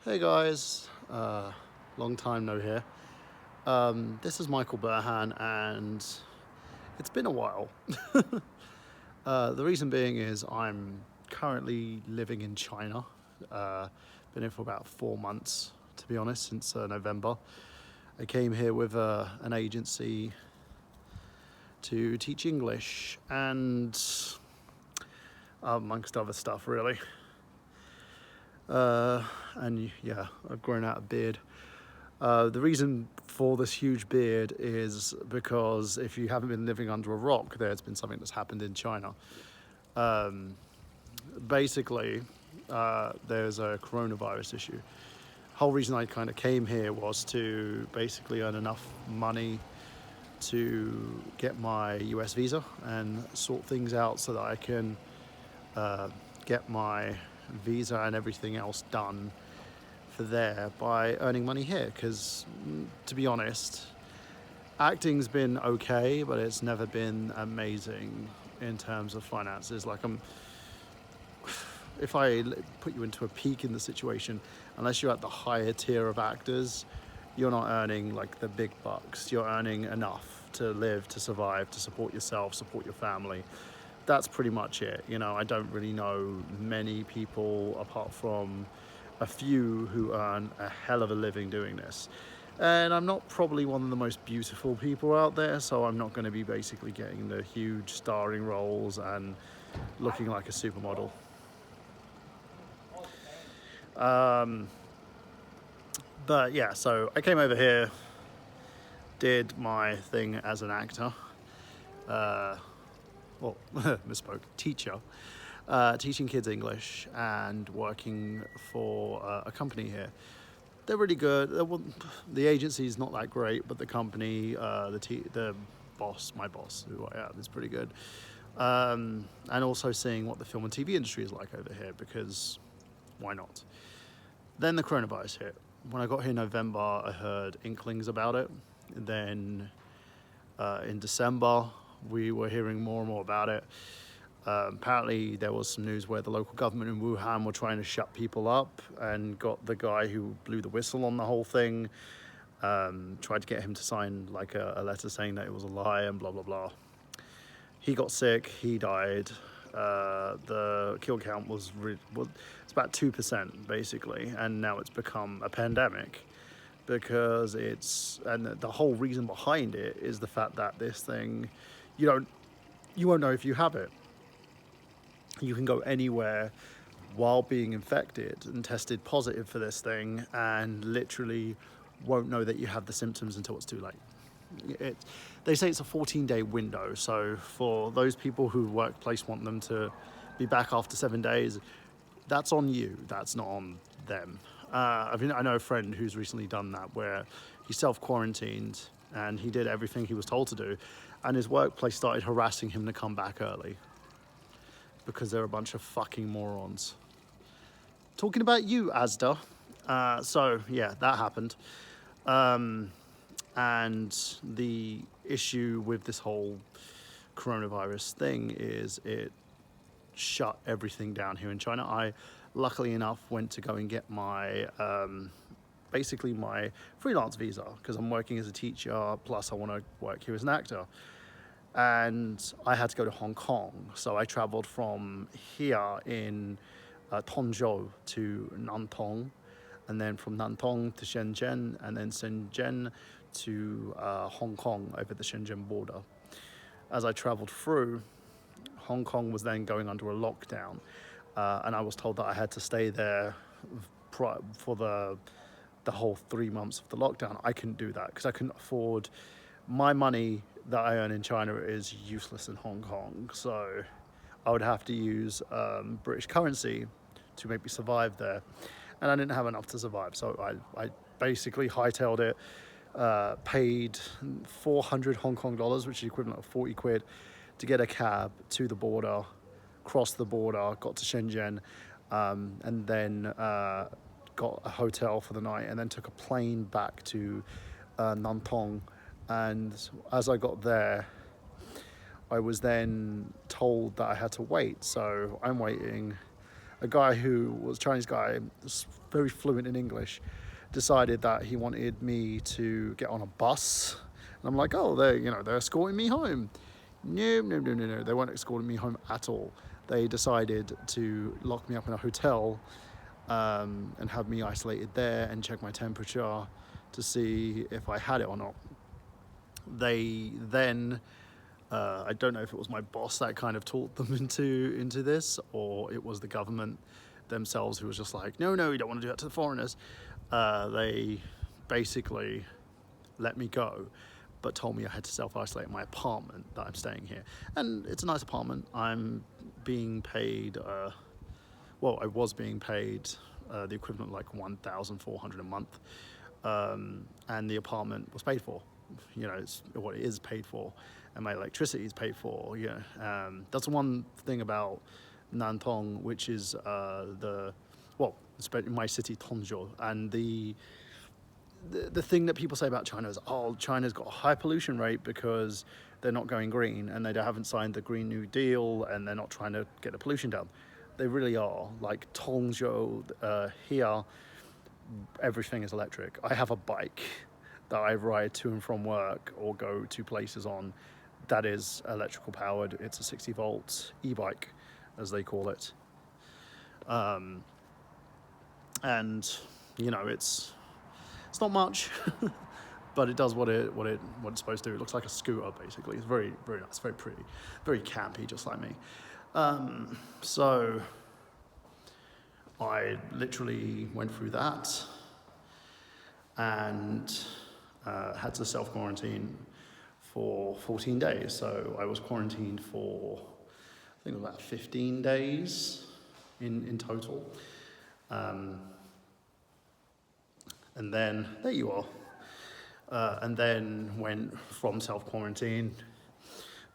Hey guys, long time no hear. This is Michael Burhan, and it's been a while. The reason being is I'm currently living in China. Been here for about 4 months, to be honest, since November. I came here with an agency to teach English and amongst other stuff, really. And yeah, I've grown out a beard. The reason for this huge beard is because if you haven't been living under a rock, there's been something that's happened in China. Um, Basically, there's a coronavirus issue. Whole reason I kind of came here was to basically earn enough money to get my US visa and sort things out so that I can uh, get my visa and everything else done for there by earning money here. Because, to be honest, acting's been okay, but it's never been amazing in terms of finances. If I put you into a peak in the situation, unless you're at the higher tier of actors, you're not earning like the big bucks. You're earning enough to live, to survive, to support yourself, support your family. That's pretty much it. I don't really know many people apart from a few who earn a hell of a living doing this. And I'm not probably one of the most beautiful people out there, so I'm not going to be basically getting the huge starring roles and looking like a supermodel. Um, but yeah, so I came over here, did my thing as an actor. Uh, well, misspoke, teacher. Teaching kids English and working for a company here. They're really good. The agency's not that great, but the company, the boss, my boss, who I am, is pretty good. And also seeing what the film and TV industry is like over here, because why not? Then the coronavirus hit. When I got here in November, I heard inklings about it. And then in December, we were hearing more and more about it. Apparently, there was some news where the local government in Wuhan were trying to shut people up and got the guy who blew the whistle on the whole thing, tried to get him to sign like a letter saying that it was a lie and blah, blah, blah. He got sick, he died. The kill count was it's about 2% basically, and now it's become a pandemic because and the whole reason behind it is the fact that this thing, you won't know if you have it. You can go anywhere while being infected and tested positive for this thing and literally won't know that you have the symptoms until it's too late. They say it's a 14-day window, so for those people who workplace want them to be back after 7 days, that's on you, that's not on them. I know a friend who's recently done that, where he self-quarantined and he did everything he was told to do, and his workplace started harassing him to come back early because they're a bunch of fucking morons. Talking about you, Asda. So yeah, that happened. And the issue with this whole coronavirus thing is it shut everything down here in China. I, luckily enough, went to go and get my basically my freelance visa because I'm working as a teacher, plus I want to work here as an actor. And I had to go to Hong Kong, so I traveled from here in Tongzhou to Nantong, and then from Nantong to Shenzhen, and then Shenzhen to Hong Kong over the Shenzhen border. As I traveled through, Hong Kong was then going under a lockdown, and I was told that I had to stay there for the whole 3 months of the lockdown. I couldn't do that because I couldn't afford. My money that I earn in China is useless in Hong Kong, so I would have to use British currency to make me survive there, and I didn't have enough to survive, so I basically hightailed it, paid 400 Hong Kong dollars, which is the equivalent of 40 quid, to get a cab to the border, crossed the border, got to Shenzhen, and then got a hotel for the night, and then took a plane back to Nantong. And as I got there, I was then told that I had to wait. So I'm waiting. a guy who was a Chinese guy, very fluent in English, decided that he wanted me to get on a bus. And I'm like, oh, they're escorting me home. No, no, no, no, no. They weren't escorting me home at all. They decided to lock me up in a hotel and have me isolated there and check my temperature to see if I had it or not. They then, I don't know if it was my boss that kind of taught them into this, or it was the government themselves who was just like, no, you don't want to do that to the foreigners. They basically let me go, but told me I had to self-isolate in my apartment that I'm staying here. And it's a nice apartment. I'm being paid, I was being paid the equivalent of like 1,400 a month. And the apartment was paid for. It's what it is paid for. And my electricity is paid for. That's one thing about Nantong, which is my city, Tongzhou. And the thing that people say about China is, China's got a high pollution rate because they're not going green and they haven't signed the Green New Deal and they're not trying to get the pollution down. They really are. Like Tongzhou, here, everything is electric. I have a bike that I ride to and from work or go to places on that is electrical powered. It's a 60 volt e-bike, as they call it. And it's not much, but it does what it's supposed to do. It looks like a scooter, basically. It's very, very nice, very pretty, very campy, just like me. So I literally went through that and had to self-quarantine for 14 days. So I was quarantined for, I think, about 15 days in total. And then, there you are. And then went from self-quarantine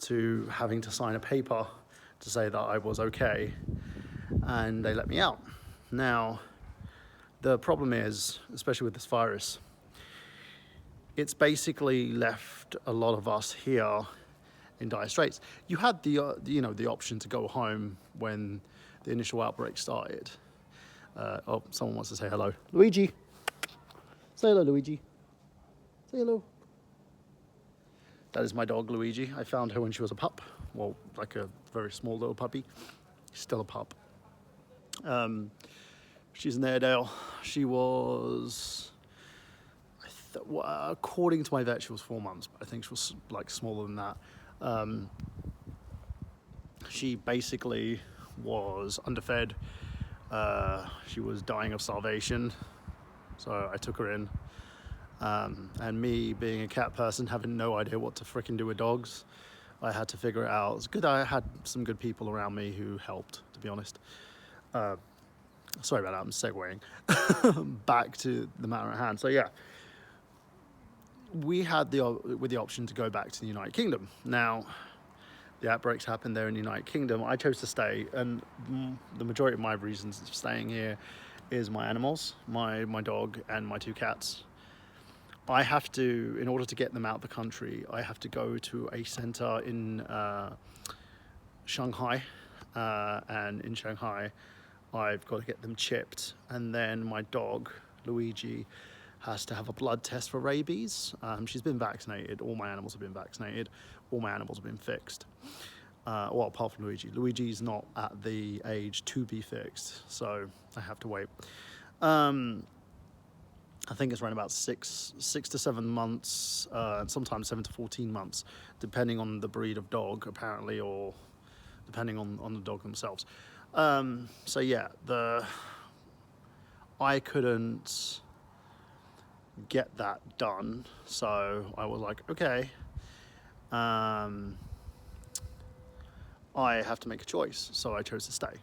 to having to sign a paper to say that I was okay, and they let me out. Now, the problem is, especially with this virus, it's basically left a lot of us here in dire straits. You had the option to go home when the initial outbreak started. Someone wants to say hello. Luigi. Say hello, Luigi. Say hello. That is my dog, Luigi. I found her when she was a pup. Well, like a very small little puppy. She's still a pup. She's an Airedale. She was, according to my vet, she was 4 months. But I think she was like smaller than that. She basically was underfed. She was dying of starvation. So I took her in. And me being a cat person, having no idea what to frickin' do with dogs, I had to figure it out. It's good I had some good people around me who helped, to be honest. Sorry about that, I'm segueing back to the matter at hand. So yeah, we had the option to go back to the United Kingdom. Now, the outbreaks happened there in the United Kingdom. I chose to stay, and the majority of my reasons for staying here is my animals, my dog and my 2 cats. I have to, in order to get them out of the country, I have to go to a center in Shanghai, and in Shanghai I've got to get them chipped, and then my dog Luigi has to have a blood test for rabies. She's been vaccinated, all my animals have been vaccinated, all my animals have been fixed. Well, apart from Luigi. Luigi's not at the age to be fixed, so I have to wait. I think it's around about 6 to 7 months, sometimes 7 to 14 months, depending on the breed of dog, apparently, or depending on the dog themselves. So yeah, I couldn't get that done, so I was like, okay, I have to make a choice, so I chose to stay.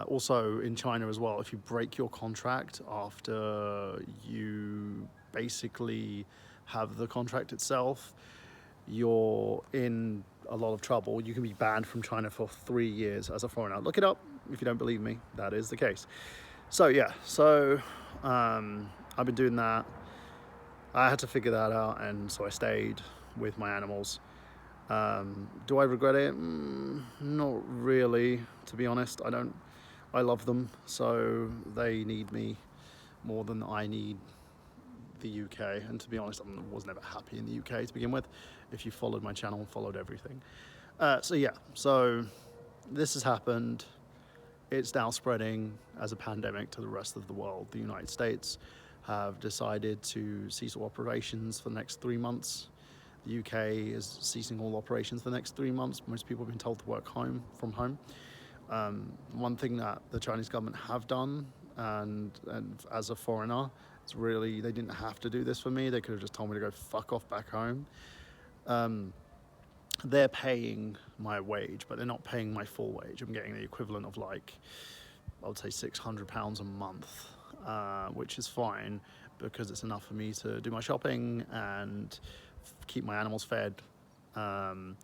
Also in China as well, if you break your contract after you basically have the contract itself, you're in a lot of trouble. You can be banned from China for 3 years as a foreigner. Look it up if you don't believe me, that is the case. So yeah, I've been doing that. I had to figure that out, and so I stayed with my animals. Do I regret it? Not really, to be honest. I don't I love them, so they need me more than I need the UK. And to be honest, I was never happy in the UK to begin with. If you followed my channel, followed everything. So yeah, so this has happened. It's now spreading as a pandemic to the rest of the world. The United States have decided to cease all operations for the next 3 months. The UK is ceasing all operations for the next 3 months. Most people have been told to work from home. One thing that the Chinese government have done, and as a foreigner, it's really, they didn't have to do this for me. They could have just told me to go fuck off back home. They're paying my wage, but they're not paying my full wage. I'm getting the equivalent of like, I would say £600 a month, which is fine because it's enough for me to do my shopping and keep my animals fed. And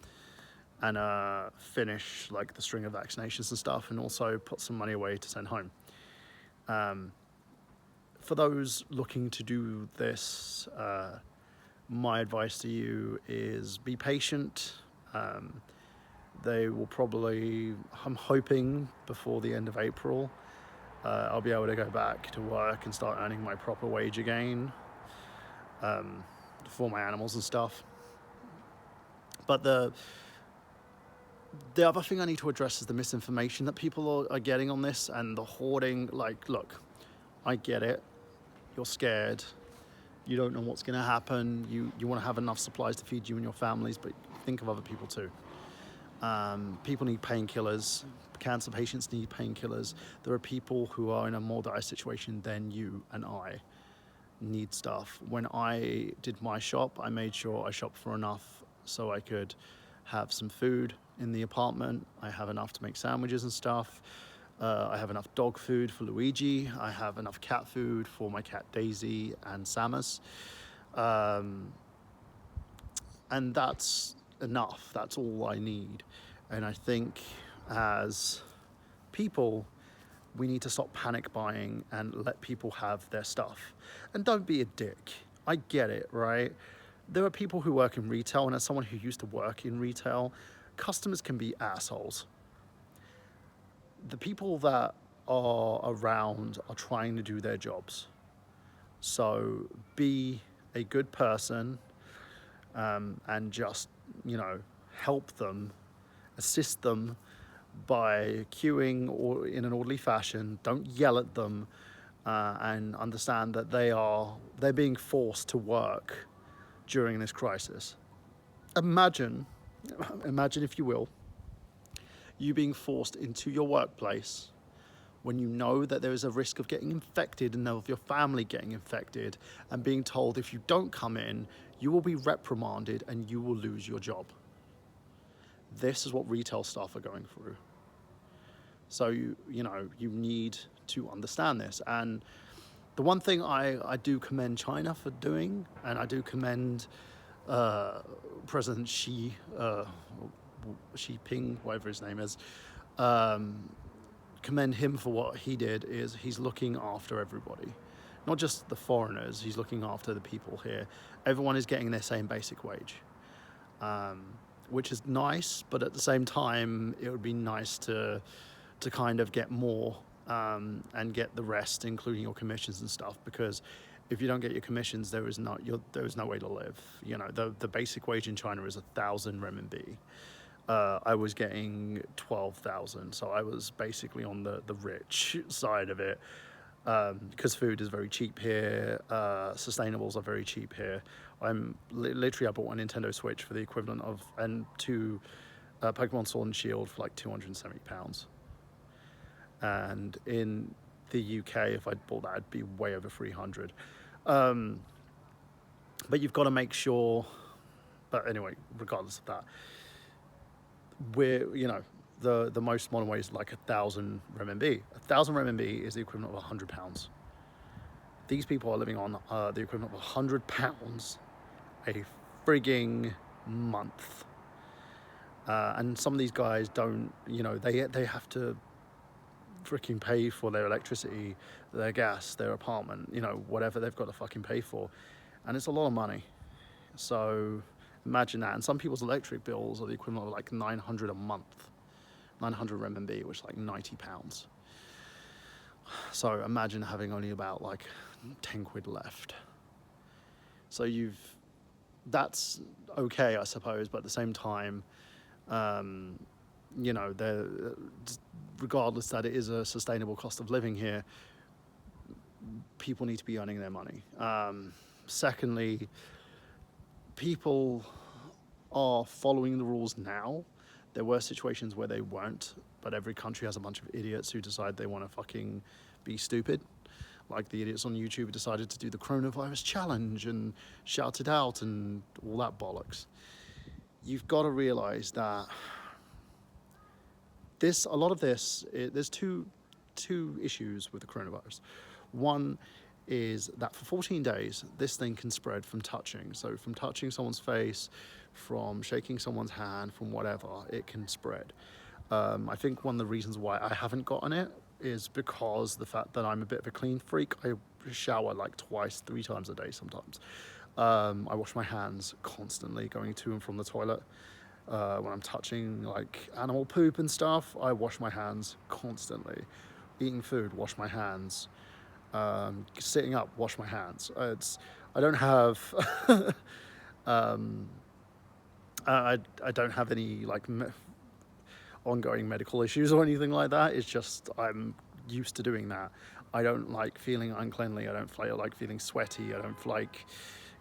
finish like the string of vaccinations and stuff, and also put some money away to send home. For those looking to do this, my advice to you is be patient. They will probably, I'm hoping before the end of April, I'll be able to go back to work and start earning my proper wage again, for my animals and stuff. But the other thing I need to address is the misinformation that people are getting on this, and the hoarding. Like, look, I get it. You're scared. You don't know what's going to happen. You want to have enough supplies to feed you and your families, but think of other people too. People need painkillers. Cancer patients need painkillers. There are people who are in a more dire situation than you and I need stuff. When I did my shop, I made sure I shopped for enough so I could have some food in the apartment. I have enough to make sandwiches and stuff. I have enough dog food for Luigi. I have enough cat food for my cat Daisy and Samus. And that's enough. That's all I need. And I think as people, we need to stop panic buying and let people have their stuff. And don't be a dick. I get it, right? There are people who work in retail, and as someone who used to work in retail, customers can be assholes. The people that are around are trying to do their jobs. So be a good person, and just, help them, assist them by queuing or in an orderly fashion. Don't yell at them, and understand that they're being forced to work during this crisis. Imagine if you will, you being forced into your workplace when you know that there is a risk of getting infected and of your family getting infected, and being told if you don't come in, you will be reprimanded and you will lose your job. This is what retail staff are going through. So you need to understand this. And the one thing I do commend China for doing, and I do commend President Xi Jinping, whatever his name is, commend him for what he did, is he's looking after everybody. Not just the foreigners, he's looking after the people here. Everyone is getting their same basic wage, which is nice, but at the same time, it would be nice to kind of get more, and get the rest, including your commissions and stuff, because if you don't get your commissions, there is no way to live. The basic wage in China is 1,000 renminbi. I was getting 12,000, so I was basically on the rich side of it, because food is very cheap here. Sustainables are very cheap here. Literally I bought a Nintendo Switch for the equivalent of, and two Pokemon Sword and Shield for like £270. And in the UK, if I'd bought that, it'd be way over 300. But you've got to make sure. But anyway, regardless of that, the most modern way is like 1,000 renminbi. 1,000 renminbi is the equivalent of £100. These people are living on the equivalent of £100 a frigging month. And some of these guys don't, they have to freaking pay for their electricity, their gas, their apartment, whatever they've got to fucking pay for. And it's a lot of money. So imagine that. And some people's electric bills are the equivalent of like 900 a month, 900 renminbi, which is like £90. So imagine having only about like 10 quid left. So that's okay, I suppose, but at the same time, you know, regardless that it is a sustainable cost of living here, people need to be earning their money. Secondly, people are following the rules now. There were situations where they weren't, but every country has a bunch of idiots who decide they want to fucking be stupid. Like the idiots on YouTube decided to do the coronavirus challenge and shout it out and all that bollocks. You've got to realize that there's two issues with the coronavirus. One is that for 14 days, this thing can spread from touching. So from touching someone's face, from shaking someone's hand, from whatever, it can spread. I think one of the reasons why I haven't gotten it is because the fact that I'm a bit of a clean freak. I shower like twice, 3 times a day sometimes. I wash my hands constantly going to and from the toilet. When I'm touching like animal poop and stuff, I wash my hands constantly. Eating food, wash my hands. Sitting up, wash my hands. I don't have I don't have any like ongoing medical issues or anything like that. It's just I'm used to doing that. I don't like feeling uncleanly. I don't like feeling sweaty. I don't like,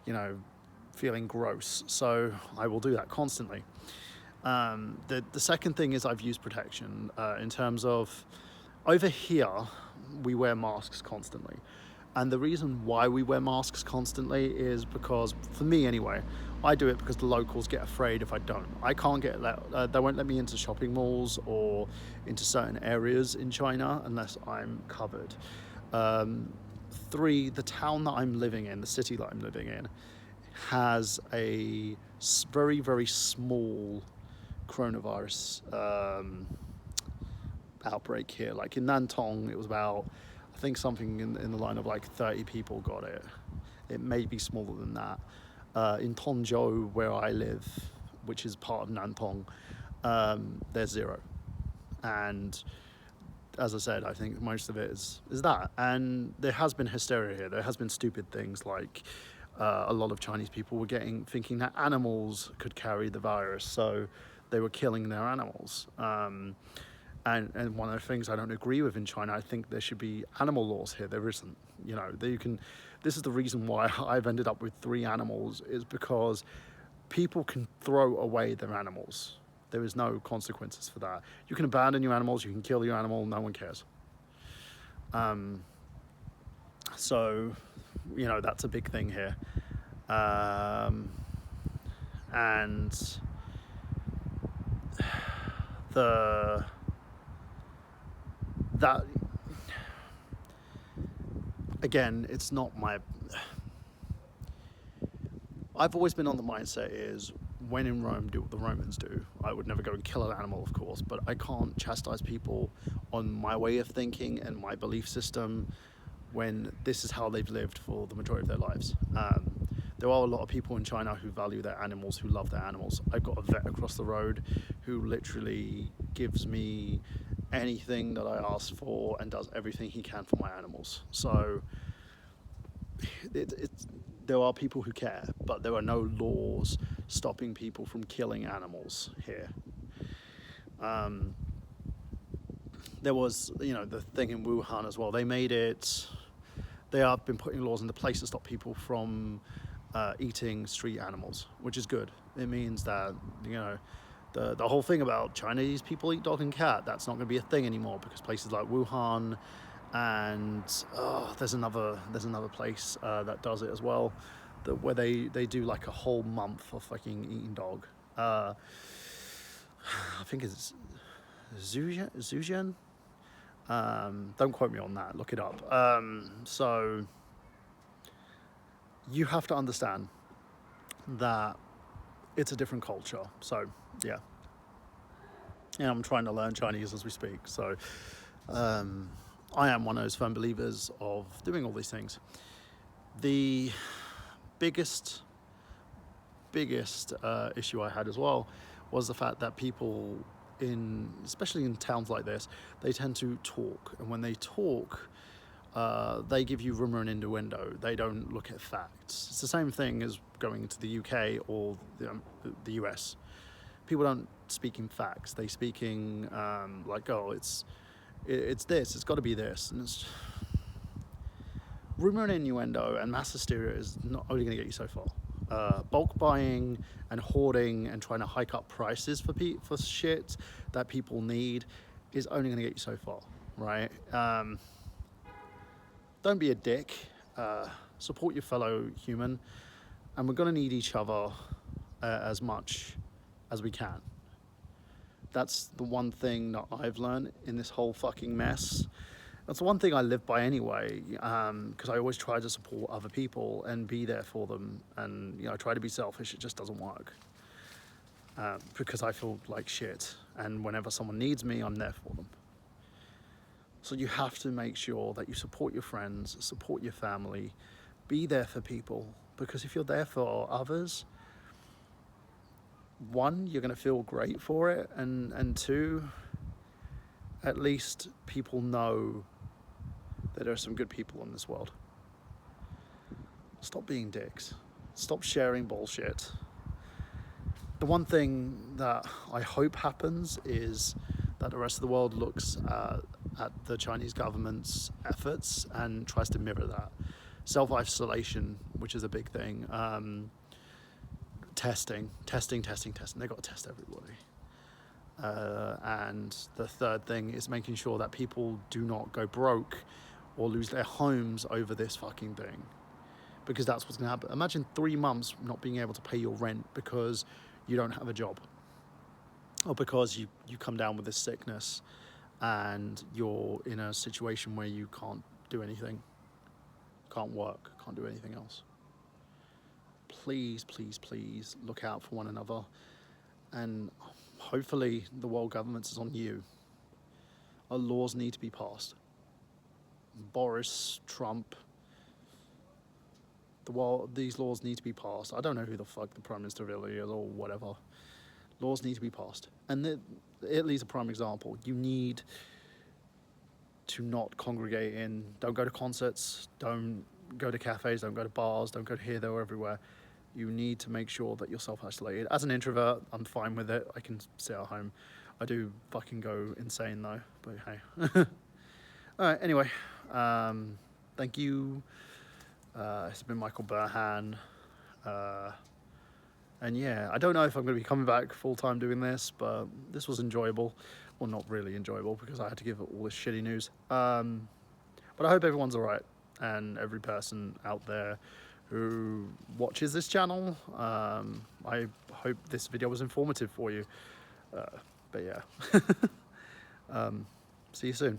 you know, feeling gross. So I will do that constantly. The second thing is I've used protection in terms of over here we wear masks constantly. And the reason why we wear masks constantly is because, for me anyway, I do it because the locals get afraid if I don't. I can't get they won't let me into shopping malls or into certain areas in China unless I'm covered. 3, the town that I'm living in, the city that I'm living in, has a very, very small coronavirus outbreak here. Like in Nantong, it was about, I think something in the line of like 30 people got it. It may be smaller than that. In Tongzhou, where I live, which is part of Nantong, there's 0. And as I said, I think most of it is that. And there has been hysteria here. There has been stupid things like a lot of Chinese people were thinking that animals could carry the virus, so they were killing their animals. And one of the things I don't agree with in China, I think there should be animal laws here. There isn't. You know, this is the reason why I've ended up with 3 animals, is because people can throw away their animals. There is no consequences for that. You can abandon your animals, you can kill your animal, no one cares. So, you know, that's a big thing here. And that again, it's not my. I've always been on the mindset is, when in Rome, do what the Romans do. I would never go and kill an animal, of course, but I can't chastise people on my way of thinking and my belief system when this is how they've lived for the majority of their lives. There are a lot of people in China who value their animals, who love their animals. I've got a vet across the road who literally gives me anything that I ask for and does everything he can for my animals. So there are people who care, but there are no laws stopping people from killing animals here. There was, you know, the thing in Wuhan as well. They have been putting laws into place to stop people from eating street animals, which is good. It means that, you know, the whole thing about Chinese people eat dog and cat, that's not going to be a thing anymore, because places like Wuhan and there's another place that does it as well, where they do like a whole month of fucking eating dog. I think it's Zhejiang. Don't quote me on that, look it up. So you have to understand that it's a different culture. So yeah, and I'm trying to learn Chinese as we speak. So I am one of those firm believers of doing all these things. The biggest issue I had as well was the fact that people especially in towns like this, they tend to talk, and when they talk, they give you rumor and innuendo. They don't look at facts. It's the same thing as going to the UK or the US. People don't speak in facts. They speak in like, oh, it's this. It's got to be this. And it's rumor and innuendo and mass hysteria is not only going to get you so far. Bulk buying and hoarding and trying to hike up prices for shit that people need is only going to get you so far, right? Don't be a dick. Support your fellow human, and we're going to need each other as much as we can. That's the one thing that I've learned in this whole fucking mess. That's the one thing I live by anyway, because I always try to support other people and be there for them, and I try to be selfish. It just doesn't work because I feel like shit, and whenever someone needs me, I'm there for them. So you have to make sure that you support your friends, support your family, be there for people, because if you're there for others, one, you're going to feel great for it, and two, at least people know that there are some good people in this world. Stop being dicks. Stop sharing bullshit. The one thing that I hope happens is that the rest of the world looks at the Chinese government's efforts and tries to mirror that. Self-isolation, which is a big thing. Testing. They've got to test everybody. And the third thing is making sure that people do not go broke or lose their homes over this fucking thing, because that's what's going to happen. Imagine 3 months not being able to pay your rent because you don't have a job, or because you come down with this sickness and you're in a situation where you can't do anything, can't work, can't do anything else. Please look out for one another, and hopefully the world government is on you. Our laws need to be passed. Boris, Trump, these laws need to be passed. I don't know who the fuck the Prime Minister really is or whatever. Laws need to be passed. And Italy's a prime example. You need to not congregate don't go to concerts, don't go to cafes, don't go to bars, don't go here, there, or everywhere. You need to make sure that you're self-isolated. As an introvert, I'm fine with it. I can sit at home. I do fucking go insane though, but hey. All right, anyway, thank you. It's been Michael Burhan. And yeah, I don't know if I'm going to be coming back full-time doing this, but this was enjoyable. Well, not really enjoyable because I had to give all this shitty news. But I hope everyone's all right, and every person out there who watches this channel, I hope this video was informative for you. But yeah, see you soon.